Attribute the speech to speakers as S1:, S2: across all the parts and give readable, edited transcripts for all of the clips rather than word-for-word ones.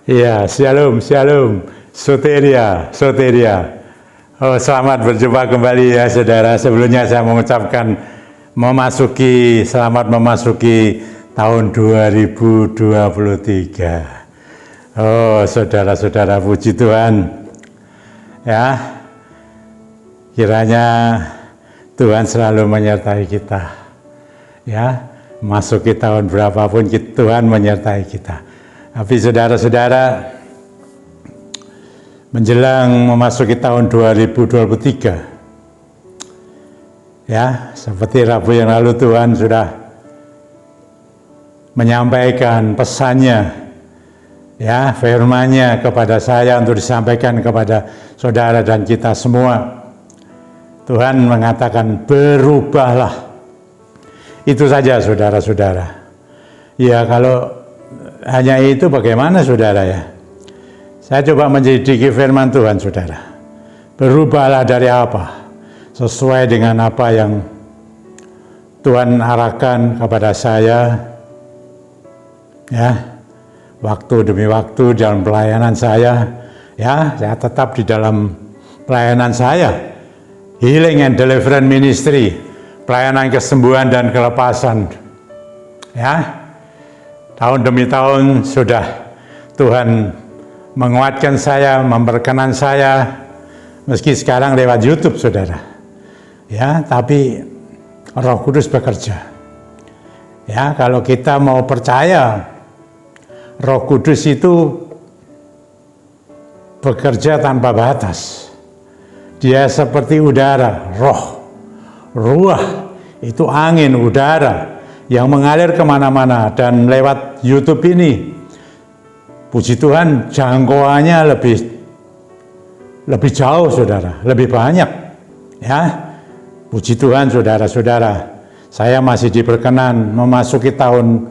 S1: Iya, shalom, shalom, soteria, soteria. Oh, selamat berjumpa kembali ya saudara. Sebelumnya saya mengucapkan selamat memasuki tahun 2023. Oh, saudara-saudara, puji Tuhan. Ya, kiranya Tuhan selalu menyertai kita. Ya, masuki tahun berapapun Tuhan menyertai kita. Tapi saudara-saudara, menjelang memasuki tahun 2023, ya, seperti Rabu yang lalu Tuhan sudah menyampaikan pesannya, ya, firman-Nya kepada saya untuk disampaikan kepada saudara dan kita semua. Tuhan mengatakan, berubahlah. Itu saja saudara-saudara. Ya, kalau hanya itu bagaimana saudara ya? Saya coba menyelidiki firman Tuhan saudara. Berubahlah dari apa? Sesuai dengan apa yang Tuhan arahkan kepada saya. Ya, waktu demi waktu dalam pelayanan saya. Ya, saya tetap di dalam pelayanan saya. Healing and Deliverance Ministry. Pelayanan kesembuhan dan kelepasan. Ya. Tahun demi tahun sudah Tuhan menguatkan saya, memperkenan saya, meski sekarang lewat YouTube saudara. Ya, tapi Roh Kudus bekerja. Ya, kalau kita mau percaya, Roh Kudus itu bekerja tanpa batas. Dia seperti udara, roh, ruah, itu angin, udara yang mengalir kemana-mana. Dan lewat YouTube ini, puji Tuhan, jangkauannya lebih jauh saudara, lebih banyak. Ya, puji Tuhan saudara-saudara, saya masih diperkenan memasuki tahun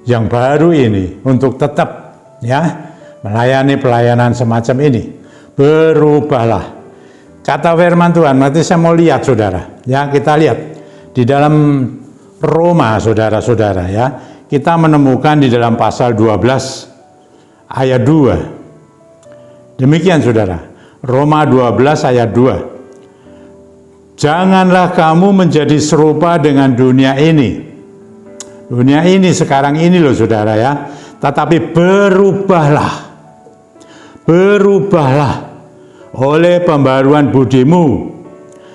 S1: yang baru ini untuk tetap ya melayani pelayanan semacam ini. Berubahlah, kata firman Tuhan. Nanti saya mau lihat saudara, ya, kita lihat di dalam Roma saudara-saudara ya. Kita menemukan di dalam pasal 12 ayat 2. Demikian saudara. Roma 12 ayat 2. Janganlah kamu menjadi serupa dengan dunia ini. Dunia ini sekarang ini loh saudara ya. Tetapi berubahlah. Berubahlah oleh pembaruan budimu,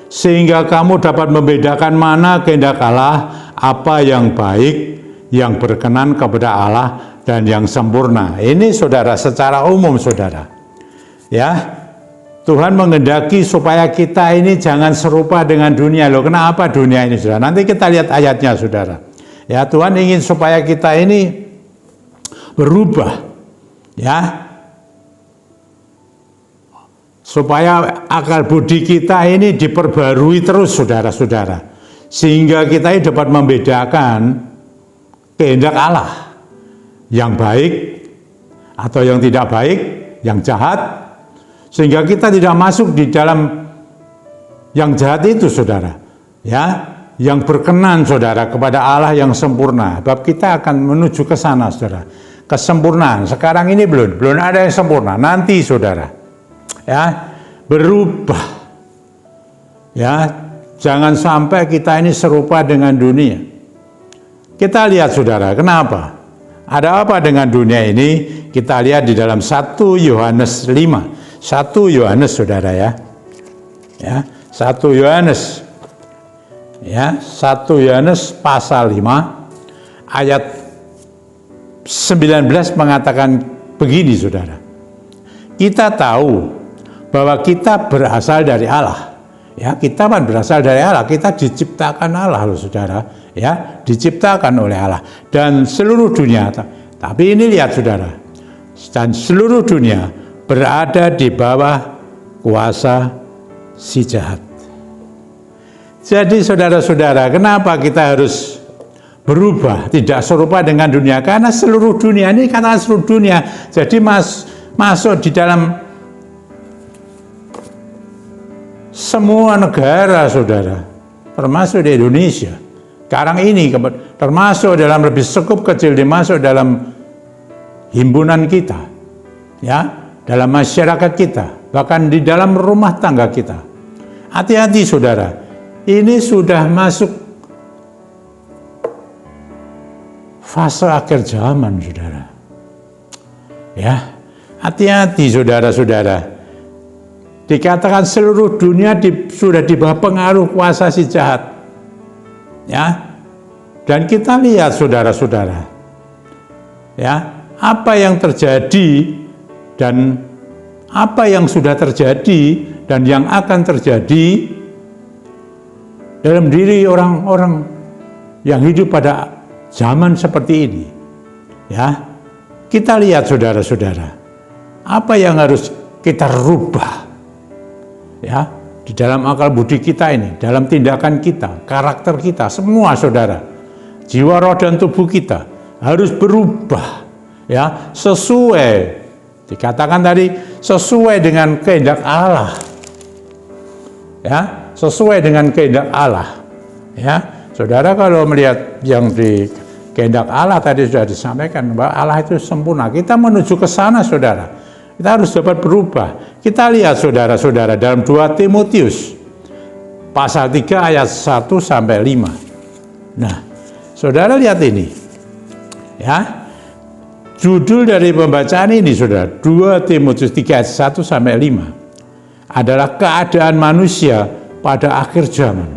S1: sehingga kamu dapat membedakan mana kehendak Allah, apa yang baik, yang berkenan kepada Allah, dan yang sempurna. Ini saudara, secara umum saudara. Ya, Tuhan menghendaki supaya kita ini jangan serupa dengan dunia. Loh, kenapa dunia ini saudara? Nanti kita lihat ayatnya saudara. Ya, Tuhan ingin supaya kita ini berubah. Ya, supaya akal budi kita ini diperbarui terus saudara-saudara, sehingga kita ini dapat membedakan kehendak Allah yang baik atau yang tidak baik, yang jahat, sehingga kita tidak masuk di dalam yang jahat itu saudara, ya, yang berkenan saudara kepada Allah yang sempurna. Sebab kita akan menuju ke sana saudara, kesempurnaan. Sekarang ini belum ada yang sempurna, nanti saudara. Ya, berubah. Ya, jangan sampai kita ini serupa dengan dunia. Kita lihat saudara, kenapa? Ada apa dengan dunia ini? Kita lihat di dalam 1 Yohanes 5. 1 Yohanes saudara ya. Ya, 1 Yohanes. Ya, 1 Yohanes pasal 5 ayat 19 mengatakan begini saudara. Kita tahu bahwa kita berasal dari Allah. Ya, kita kan berasal dari Allah. Kita diciptakan Allah loh saudara. Ya, diciptakan oleh Allah. Dan seluruh dunia. Tapi ini lihat saudara. Dan seluruh dunia berada di bawah kuasa si jahat. Jadi saudara-saudara, kenapa kita harus berubah, tidak serupa dengan dunia? Karena seluruh dunia ini kata seluruh dunia. Jadi masuk di dalam semua negara saudara, termasuk di Indonesia. Sekarang ini termasuk dalam lebih sekup kecil, dimasuk dalam himpunan kita. ya, dalam masyarakat kita, bahkan di dalam rumah tangga kita. Hati-hati saudara, ini sudah masuk fase akhir zaman saudara. Ya, hati-hati saudara-saudara. Dikatakan seluruh dunia sudah di bawah pengaruh kuasa si jahat. Ya. Dan kita lihat saudara-saudara. Ya, apa yang terjadi dan apa yang sudah terjadi dan yang akan terjadi dalam diri orang-orang yang hidup pada zaman seperti ini. Ya. Kita lihat saudara-saudara. Apa yang harus kita rubah? Ya, di dalam akal budi kita ini, dalam tindakan kita, karakter kita, semua saudara, jiwa, roh, dan tubuh kita harus berubah, ya, sesuai, dikatakan tadi, sesuai dengan kehendak Allah, ya, sesuai dengan kehendak Allah, ya, saudara. Kalau melihat yang di kehendak Allah tadi sudah disampaikan bahwa Allah itu sempurna, kita menuju ke sana saudara. Kita harus dapat berubah. Kita lihat saudara-saudara dalam 2 Timotius pasal 3 ayat 1 sampai 5. Nah, saudara lihat ini. Ya. Judul dari pembacaan ini saudara, 2 Timotius 3 ayat 1 sampai 5 adalah keadaan manusia pada akhir zaman.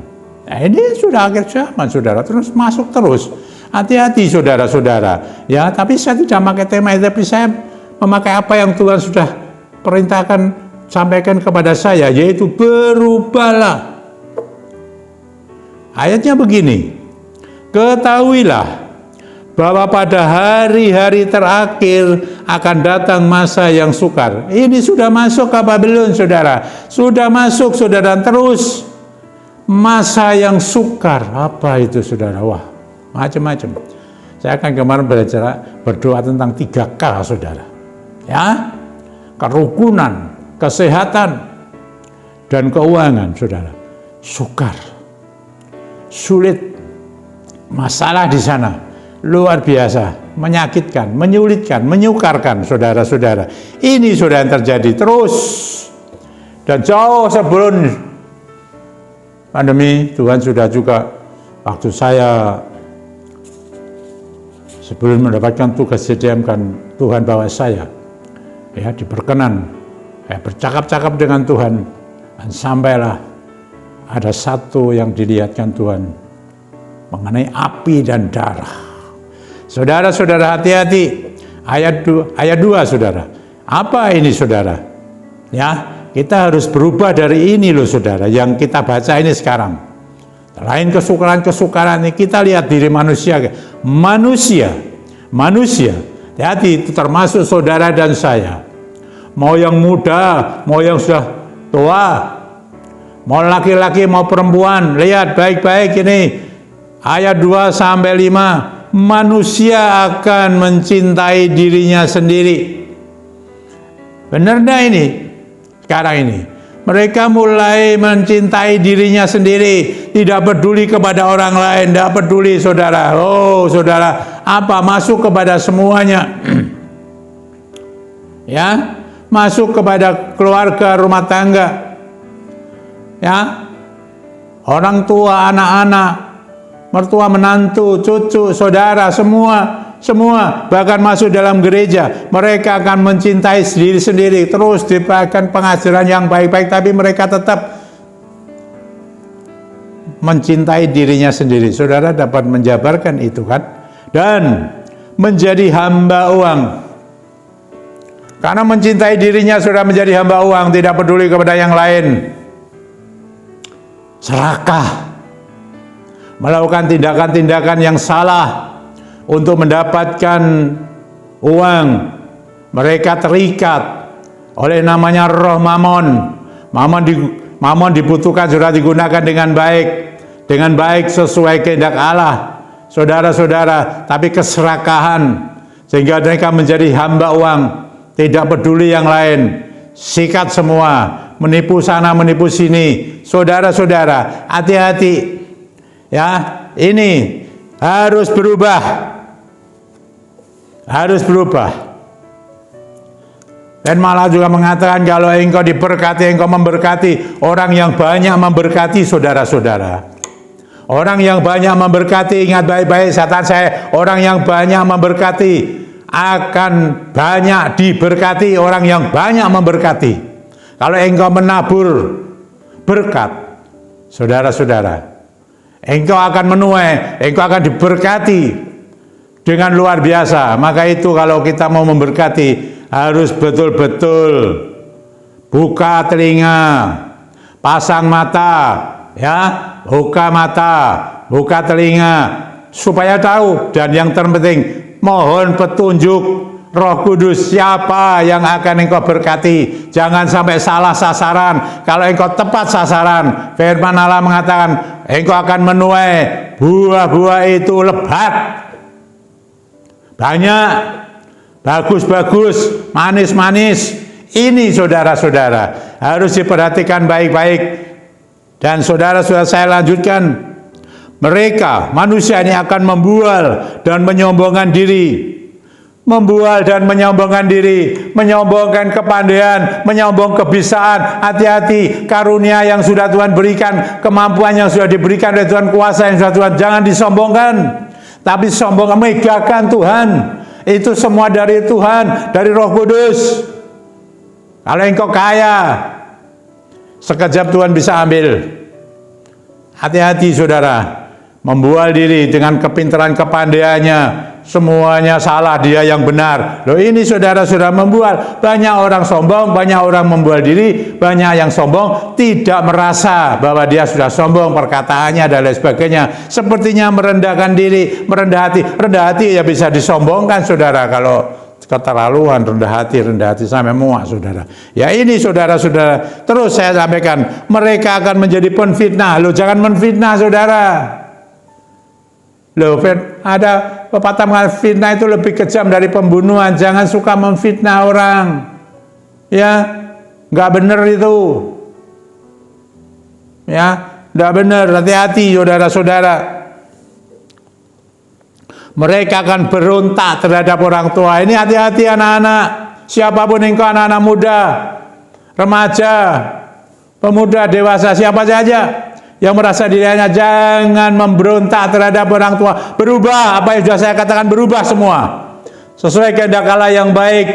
S1: Nah, ini sudah akhir zaman saudara, terus masuk terus. Hati-hati saudara-saudara. Ya, tapi saya tidak pakai tema itu, tapi saya memakai apa yang Tuhan sudah perintahkan, sampaikan kepada saya, yaitu berubahlah. Ayatnya begini, ketahuilah bahwa pada hari-hari terakhir akan datang masa yang sukar. Ini sudah masuk apa belum saudara? Sudah masuk saudara, terus masa yang sukar. Apa itu saudara? Wah, macam-macam. Saya akan kemarin berdoa tentang 3K saudara. Ya, kerukunan, kesehatan, dan keuangan, saudara. Sukar, sulit, masalah di sana, luar biasa, menyakitkan, menyulitkan, menyukarkan, saudara-saudara. Ini sudah yang terjadi terus. Dan jauh sebelum pandemi, Tuhan sudah juga, waktu saya sebelum mendapatkan tugas JDM, kan Tuhan bawa saya, ya, diperkenan bercakap-cakap dengan Tuhan, dan sampailah ada satu yang dilihatkan Tuhan mengenai api dan darah. Saudara-saudara, hati-hati. Ayat 2 saudara. Apa ini saudara? Ya, kita harus berubah dari ini loh saudara, yang kita baca ini sekarang. Selain kesukaran-kesukaran ini, kita lihat diri manusia. Manusia. Hati, itu termasuk saudara dan saya. Mau yang muda, mau yang sudah tua, mau laki-laki, mau perempuan. Lihat baik-baik ini. Ayat 2 sampai 5. Manusia akan mencintai dirinya sendiri. Benar dah ini? Sekarang ini. Mereka mulai mencintai dirinya sendiri, tidak peduli kepada orang lain, tidak peduli saudara. Oh saudara, apa masuk kepada semuanya? Ya, masuk kepada keluarga, rumah tangga. Ya, orang tua, anak-anak, mertua, menantu, cucu, saudara, semua bahkan masuk dalam gereja. Mereka akan mencintai diri sendiri, terus diberikan pengajaran yang baik-baik, tapi mereka tetap mencintai dirinya sendiri. Saudara dapat menjabarkan itu kan? Dan menjadi hamba uang. Karena mencintai dirinya sudah menjadi hamba uang, tidak peduli kepada yang lain. Serakah, melakukan tindakan-tindakan yang salah untuk mendapatkan uang. Mereka terikat oleh namanya roh mamon. Mamon dibutuhkan, sudah digunakan dengan baik sesuai kehendak Allah, saudara-saudara. Tapi keserakahan sehingga mereka menjadi hamba uang, tidak peduli yang lain, sikat semua, menipu sana menipu sini. Saudara-saudara, hati-hati ya, ini harus berubah. Dan malah juga mengatakan kalau engkau diberkati, engkau memberkati. Orang yang banyak memberkati, saudara-saudara. Orang yang banyak memberkati, ingat baik-baik kata saya, orang yang banyak memberkati akan banyak diberkati. Orang yang banyak memberkati. Kalau engkau menabur berkat, saudara-saudara, engkau akan menuai, engkau akan diberkati dengan luar biasa. Maka itu kalau kita mau memberkati, harus betul-betul buka telinga, pasang mata, ya, buka mata, buka telinga, supaya tahu. Dan yang terpenting, mohon petunjuk Roh Kudus, siapa yang akan engkau berkati. Jangan sampai salah sasaran. Kalau engkau tepat sasaran, firman Allah mengatakan engkau akan menuai buah-buah itu lebat, banyak, bagus-bagus, manis-manis. Ini saudara-saudara harus diperhatikan baik-baik. Dan saudara-saudara, saya lanjutkan. Mereka, manusia ini akan membual dan menyombongkan diri. Membual dan menyombongkan diri, menyombongkan kepandaian, menyombong kebisaan. Hati-hati, karunia yang sudah Tuhan berikan, kemampuan yang sudah diberikan oleh Tuhan, kuasa yang sudah Tuhan, jangan disombongkan. Tapi sombongkan, megahkan Tuhan. Itu semua dari Tuhan, dari Roh Kudus. Kalau engkau kaya, sekejap Tuhan bisa ambil. Hati-hati saudara, membual diri dengan kepintaran kepandaiannya, semuanya salah, dia yang benar. Loh, ini saudara-saudara membual. Banyak orang sombong, banyak orang membual diri, banyak yang sombong tidak merasa bahwa dia sudah sombong, perkataannya dan lain sebagainya. Sepertinya merendahkan diri, merendah hati. Rendah hati ya bisa disombongkan saudara, kalau keterlaluan rendah hati sampai muak saudara. Ya ini saudara-saudara, terus saya sampaikan, mereka akan menjadi penfitnah. Loh, jangan menfitnah saudara. Loh, ada pepatah mengatakan fitnah itu lebih kejam dari pembunuhan. Jangan suka memfitnah orang. Ya, nggak benar itu. Ya, nggak benar. Hati-hati saudara-saudara. Mereka akan berontak terhadap orang tua. Ini hati-hati anak-anak. Siapapun engkau, anak-anak muda, remaja, pemuda, dewasa, siapa saja yang merasa dirinya, jangan memberontak terhadap orang tua. Berubah, apa yang sudah saya katakan, berubah semua. Sesuai kehendak Allah yang baik,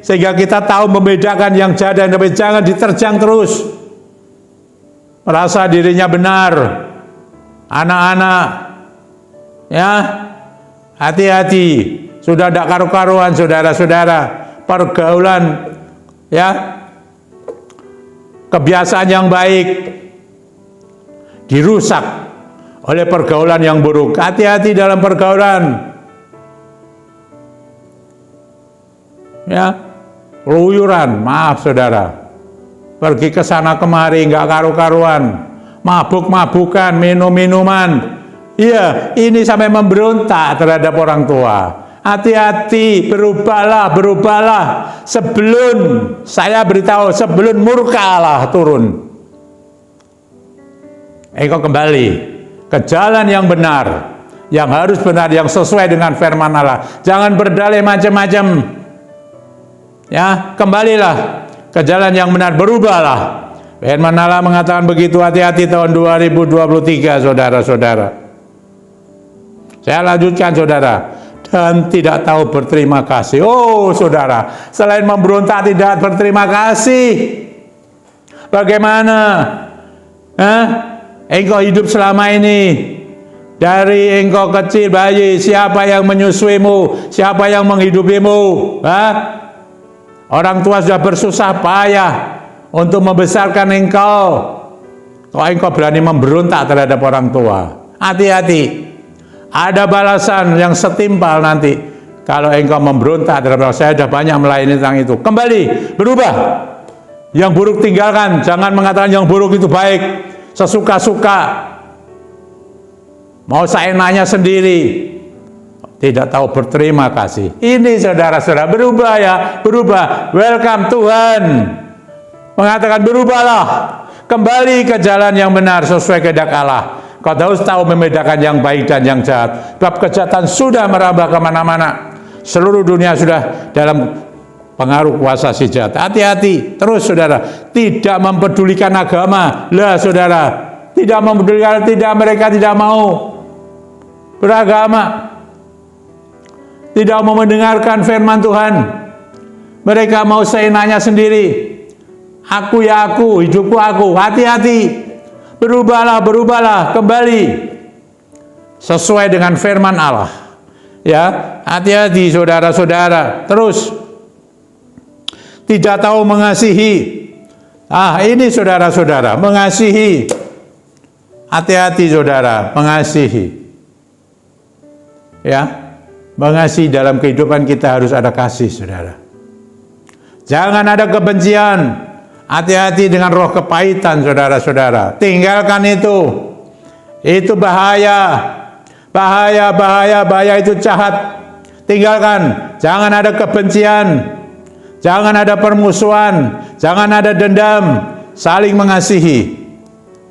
S1: sehingga kita tahu membedakan yang jahat dan yang baik. Jangan diterjang terus. Merasa dirinya benar. Anak-anak, ya, hati-hati. Sudah tidak karu-karuan saudara-saudara. Pergaulan, ya, kebiasaan yang baik dirusak oleh pergaulan yang buruk. Hati-hati dalam pergaulan. Ya, keluyuran, maaf saudara. Pergi ke sana kemari nggak karu-karuan. Mabuk-mabukan, minum-minuman. Iya, ini sampai memberontak terhadap orang tua. Hati-hati, berubahlah. Sebelum saya beritahu, sebelum murka Allah turun, engkau kembali ke jalan yang benar, yang harus benar, yang sesuai dengan firman Allah. Jangan berdalih macam-macam. Ya, kembalilah ke jalan yang benar, berubahlah. Firman Allah mengatakan begitu. Hati-hati tahun 2023 saudara-saudara. Saya lanjutkan saudara. Dan tidak tahu berterima kasih. Oh saudara, selain memberontak tidak berterima kasih, bagaimana? Engkau hidup selama ini, dari engkau kecil bayi, siapa yang menyusuimu, siapa yang menghidupimu? Orang tua sudah bersusah payah untuk membesarkan engkau. Kok engkau berani memberontak terhadap orang tua? Hati-hati. Ada balasan yang setimpal nanti kalau engkau memberontak terhadap. Saya sudah banyak melayani tentang itu. Kembali, berubah. Yang buruk tinggalkan. Jangan mengatakan yang buruk itu baik. Sesuka-suka. Mau seenaknya sendiri. Tidak tahu berterima kasih. Ini saudara-saudara, berubah ya. Berubah. Welcome Tuhan. Mengatakan berubahlah. Kembali ke jalan yang benar sesuai kehendak Allah. Kau harus tahu membedakan yang baik dan yang jahat. Sebab kejahatan sudah merambah kemana-mana. Seluruh dunia sudah dalam pengaruh kuasa si jahat. Hati-hati. Terus saudara, tidak mempedulikan agama. Lah saudara, tidak mempedulikan, mereka tidak mau beragama. Tidak mau mendengarkan firman Tuhan. Mereka mau seenaknya sendiri. Aku ya aku, hidupku aku. Hati-hati. Berubahlah kembali sesuai dengan firman Allah. Ya, hati-hati saudara-saudara. Terus tidak tahu mengasihi. Ini saudara-saudara, mengasihi. Hati-hati saudara, mengasihi. Ya, mengasihi dalam kehidupan kita harus ada kasih, saudara. Jangan ada kebencian. Hati-hati dengan roh kepahitan, saudara-saudara. Tinggalkan itu. Itu bahaya. Bahaya itu jahat. Tinggalkan. Jangan ada kebencian. Jangan ada permusuhan. Jangan ada dendam. Saling mengasihi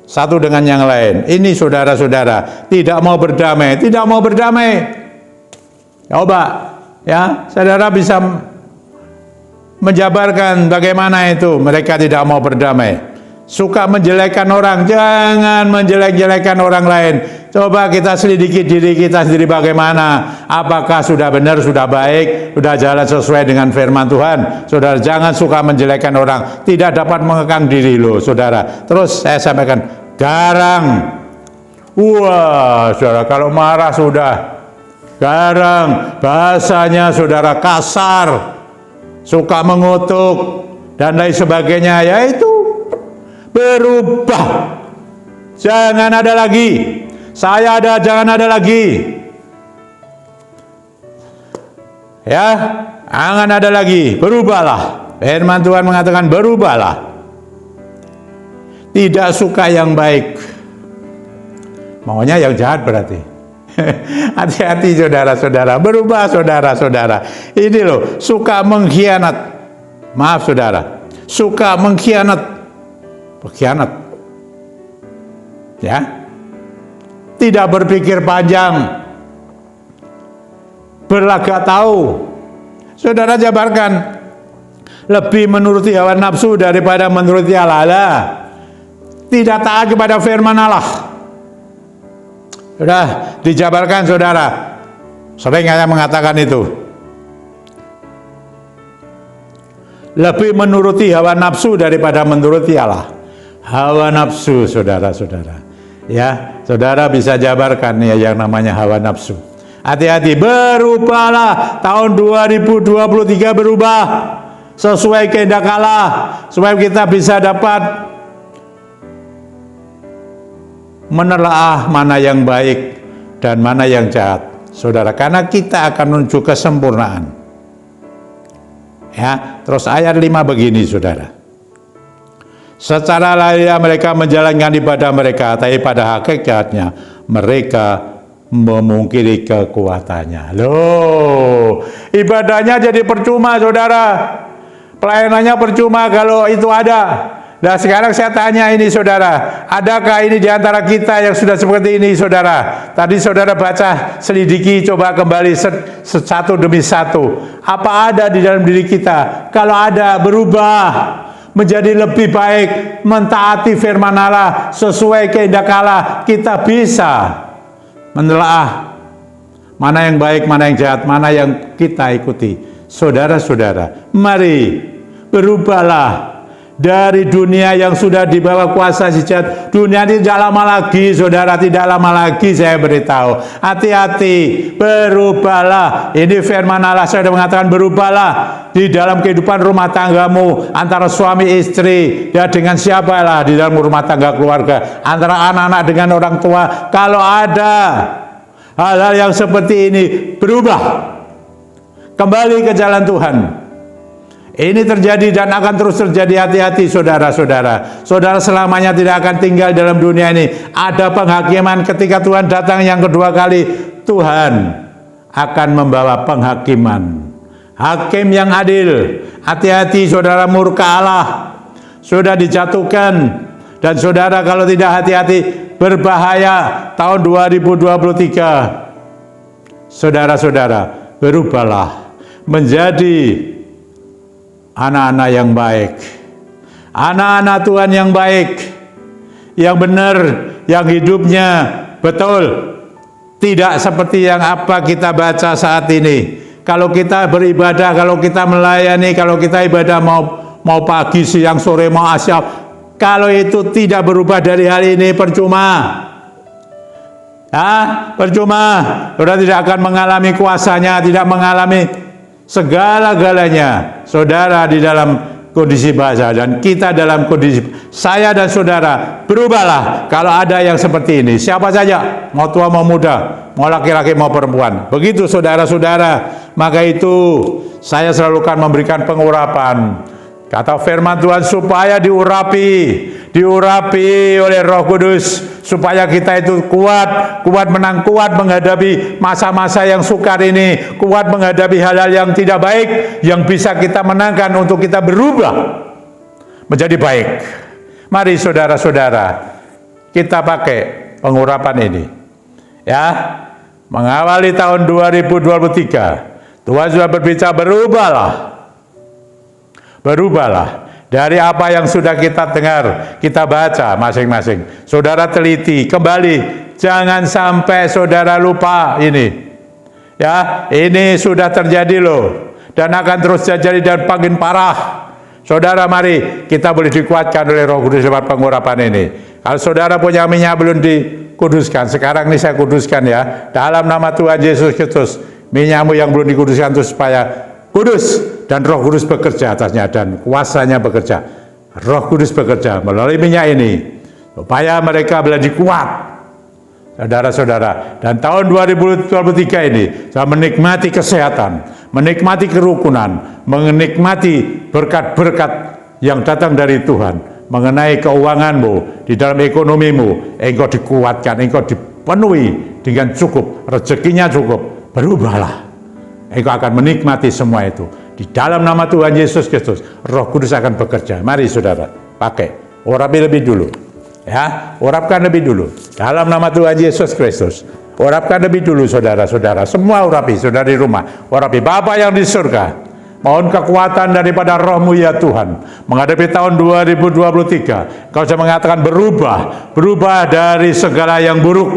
S1: satu dengan yang lain. Ini saudara-saudara tidak mau berdamai. Coba ya, saudara bisa menjabarkan bagaimana itu mereka tidak mau berdamai, suka menjelekkan orang. Jangan menjelek-jelekan orang lain. Coba kita selidiki diri kita sendiri bagaimana, apakah sudah benar, sudah baik, sudah jalan sesuai dengan firman Tuhan. Saudara, jangan suka menjelekkan orang, tidak dapat mengekang diri loh saudara. Terus saya sampaikan, garang. Wah saudara, kalau marah sudah garang, bahasanya saudara kasar, suka mengutuk dan lain sebagainya. Yaitu berubah. Jangan ada lagi. Saya ada, jangan ada lagi. Ya, jangan ada lagi. Berubahlah. Firman Tuhan mengatakan berubahlah. Tidak suka yang baik, maunya yang jahat berarti. Hati-hati saudara-saudara, berubah saudara-saudara. Ini loh, suka mengkhianat. Maaf saudara, suka mengkhianat. Pengkhianat. Ya. Tidak berpikir panjang. Berlagak tahu. Saudara jabarkan, lebih menuruti hawa nafsu daripada menuruti Allah. Tidak taat kepada firman Allah. Sudah dijabarkan saudara. Sering saya mengatakan itu. Lebih menuruti hawa nafsu daripada menuruti Allah. Hawa nafsu saudara-saudara. Ya, saudara bisa jabarkan ya yang namanya hawa nafsu. Hati-hati, berubahlah. Tahun 2023 berubah sesuai kehendak Allah, supaya kita bisa dapat menelaah mana yang baik dan mana yang jahat, saudara, karena kita akan menuju kesempurnaan. Ya, terus ayat 5 begini, saudara. Secara lahiriah mereka menjalankan ibadah mereka, tapi pada hakikatnya mereka memungkiri kekuatannya. Loh, ibadahnya jadi percuma, saudara. Pelayanannya percuma kalau itu ada. Nah sekarang saya tanya ini saudara, adakah ini diantara kita yang sudah seperti ini saudara? Tadi saudara baca, selidiki, coba kembali satu demi satu. Apa ada di dalam diri kita? Kalau ada, berubah menjadi lebih baik, mentaati firman Allah sesuai kehendak Allah. Kita bisa menelaah mana yang baik, mana yang jahat, mana yang kita ikuti. Saudara-saudara, mari berubahlah dari dunia yang sudah dibawa kuasa si jahat. Dunia ini tidak lama lagi, saudara, tidak lama lagi. Saya beritahu, hati-hati, berubahlah. Ini firman Allah, saya sudah mengatakan berubahlah di dalam kehidupan rumah tanggamu, antara suami istri, ya dengan siapalah di dalam rumah tangga keluarga, antara anak-anak dengan orang tua. Kalau ada hal-hal yang seperti ini, berubah, kembali ke jalan Tuhan. Ini terjadi dan akan terus terjadi. Hati-hati saudara-saudara. Saudara selamanya tidak akan tinggal dalam dunia ini. Ada penghakiman ketika Tuhan datang yang kedua kali. Tuhan akan membawa penghakiman. Hakim yang adil. Hati-hati saudara, murka Allah sudah dijatuhkan. Dan saudara kalau tidak hati-hati, berbahaya tahun 2023. Saudara-saudara, berubahlah menjadi anak-anak yang baik, anak-anak Tuhan yang baik, yang benar, yang hidupnya betul. Tidak seperti yang apa kita baca saat ini. Kalau kita beribadah, kalau kita melayani, kalau kita ibadah mau pagi, siang, sore, mau asyaf, kalau itu tidak berubah dari hal ini, percuma. Percuma. Saudara tidak akan mengalami kuasanya, tidak mengalami segala-galanya. Saudara di dalam kondisi bahasa dan kita dalam kondisi, saya dan saudara berubahlah kalau ada yang seperti ini, siapa saja, mau tua mau muda, mau laki-laki mau perempuan, begitu saudara-saudara. Maka itu saya selalu kan memberikan pengurapan, kata firman Tuhan, supaya diurapi oleh Roh Kudus, supaya kita itu kuat menghadapi masa-masa yang sukar ini, kuat menghadapi hal-hal yang tidak baik, yang bisa kita menangkan untuk kita berubah menjadi baik. Mari saudara-saudara, kita pakai pengurapan ini, ya. Mengawali tahun 2023, Tuhan sudah berbicara, berubahlah dari apa yang sudah kita dengar, kita baca masing-masing. Saudara teliti kembali, jangan sampai saudara lupa ini. Ya, ini sudah terjadi loh, dan akan terus terjadi dan makin parah. Saudara, mari kita boleh dikuatkan oleh Roh Kudus lewat pengurapan ini. Kalau saudara punya minyak belum dikuduskan, sekarang ini saya kuduskan ya, dalam nama Tuhan Yesus Kristus. Minyakmu yang belum dikuduskan itu supaya kudus, dan Roh Kudus bekerja atasnya, dan kuasanya bekerja. Roh Kudus bekerja melalui minyak ini supaya mereka menjadi kuat, saudara-saudara. Dan tahun 2023 ini saya menikmati kesehatan, menikmati kerukunan, menikmati berkat-berkat yang datang dari Tuhan mengenai keuanganmu, di dalam ekonomimu. Engkau dikuatkan, engkau dipenuhi dengan cukup, rezekinya cukup. Berubahlah, engkau akan menikmati semua itu. Di dalam nama Tuhan Yesus Kristus, Roh Kudus akan bekerja. Mari saudara, pakai, urapi lebih dulu, ya, urapkan lebih dulu. Dalam nama Tuhan Yesus Kristus, urapkan lebih dulu saudara-saudara. Semua urapi, saudara di rumah, urapi. Bapa yang di surga, mohon kekuatan daripada Roh-Mu ya Tuhan, menghadapi tahun 2023. Kau sudah mengatakan berubah dari segala yang buruk,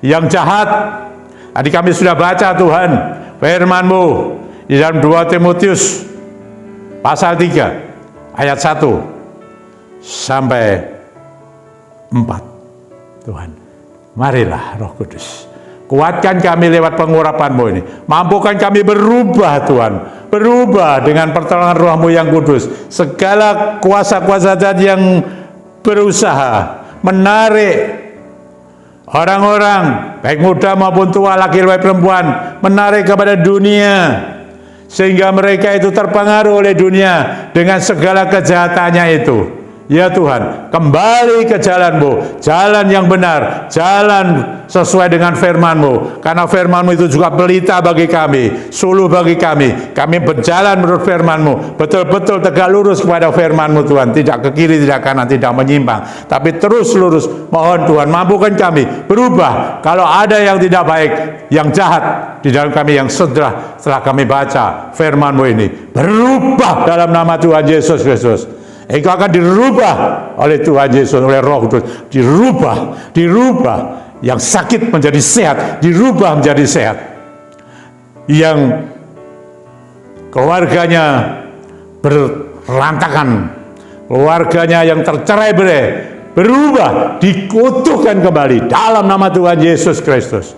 S1: yang jahat. Tadi kami sudah baca Tuhan firman-Mu di dalam 2 Timotius pasal 3 ayat 1 sampai 4. Tuhan, marilah Roh Kudus, kuatkan kami lewat pengurapan-Mu ini. Mampukan kami berubah Tuhan, berubah dengan pertolongan Roh-Mu yang kudus. Segala kuasa-kuasa jahat yang berusaha menarik orang-orang, baik muda maupun tua, laki-laki perempuan, menarik kepada dunia, sehingga mereka itu terpengaruh oleh dunia dengan segala kejahatannya itu. Ya Tuhan, kembali ke jalan-Mu, jalan yang benar, jalan sesuai dengan firman-Mu. Karena firman-Mu itu juga pelita bagi kami, suluh bagi kami. Kami berjalan menurut firman-Mu, betul-betul tegak lurus kepada firman-Mu Tuhan. Tidak ke kiri, tidak kanan, tidak menyimpang, tapi terus lurus. Mohon Tuhan, mampukan kami berubah kalau ada yang tidak baik, yang jahat di dalam kami, yang setelah kami baca firman-Mu ini. Berubah dalam nama Tuhan Yesus Kristus. Engkau akan dirubah oleh Tuhan Yesus, oleh Roh Kudus. Dirubah. Yang sakit menjadi sehat, dirubah menjadi sehat. Yang keluarganya berantakan, keluarganya yang tercerai-berai, berubah, dikutuhkan kembali dalam nama Tuhan Yesus Kristus.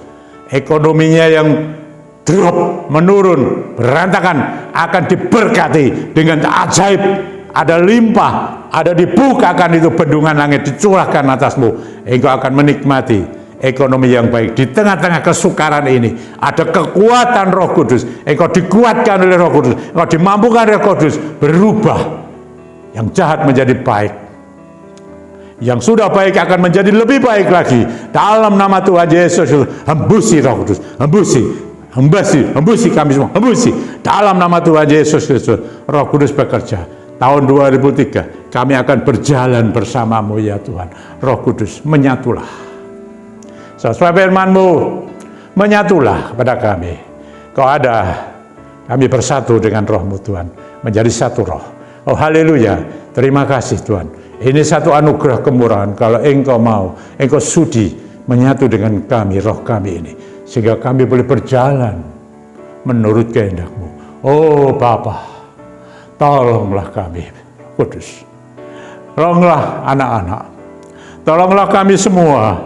S1: Ekonominya yang drop, menurun, berantakan, akan diberkati dengan ajaib. Ada limpah, ada dibukakan itu bendungan langit, dicurahkan atasmu. Engkau akan menikmati ekonomi yang baik. Di tengah-tengah kesukaran ini ada kekuatan Roh Kudus. Engkau dikuatkan oleh Roh Kudus, engkau dimampukan oleh Roh Kudus. Berubah, yang jahat menjadi baik, yang sudah baik akan menjadi lebih baik lagi. Dalam nama Tuhan Yesus, hembusi Roh Kudus, hembusi kami semua, hembusi. Dalam nama Tuhan Yesus Kristus, Roh Kudus bekerja. Tahun 2003 kami akan berjalan bersama-Mu ya Tuhan. Roh Kudus, menyatulah sesuai firman-Mu, menyatulah kepada kami. Kau ada, kami bersatu dengan Roh-Mu Tuhan. menjadi satu roh. Oh haleluya, terima kasih Tuhan. Ini satu anugerah kemurahan kalau Engkau mau, Engkau sudi menyatu dengan kami, roh kami ini, sehingga kami boleh berjalan menurut kehendak-Mu. Oh Bapa, tolonglah kami, Kudus. Tolonglah anak-anak, tolonglah kami semua,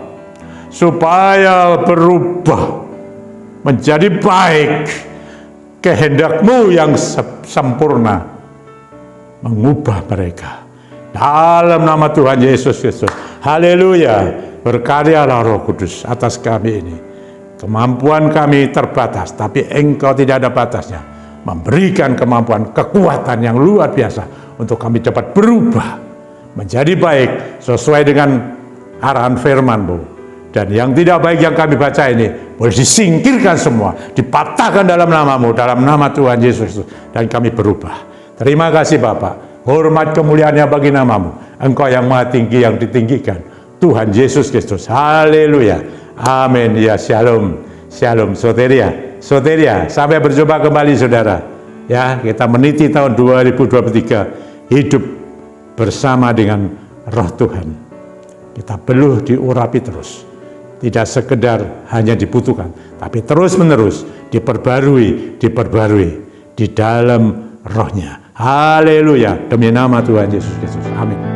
S1: supaya berubah menjadi baik. Kehendak-Mu yang sempurna mengubah mereka. Dalam nama Tuhan Yesus Kristus. Haleluya. Berkaryalah Roh Kudus atas kami ini. Kemampuan kami terbatas, tapi Engkau tidak ada batasnya. Memberikan kemampuan, kekuatan yang luar biasa untuk kami dapat berubah menjadi baik sesuai dengan arahan firman-Mu. Dan yang tidak baik yang kami baca ini boleh disingkirkan semua, dipatahkan dalam nama-Mu, dalam nama Tuhan Yesus, dan kami berubah. Terima kasih Bapak, hormat kemuliaannya bagi nama-Mu. Engkau yang maha tinggi, yang ditinggikan, Tuhan Yesus Kristus. Haleluya, amin. Ya, shalom, shalom, soteria, soteria. Sampai berjumpa kembali saudara. Ya, kita meniti tahun 2023 hidup bersama dengan Roh Tuhan. Kita perlu diurapi terus. Tidak sekedar hanya dibutuhkan, tapi terus-menerus diperbarui di dalam rohnya. Haleluya, demi nama Tuhan Yesus Kristus. Amin.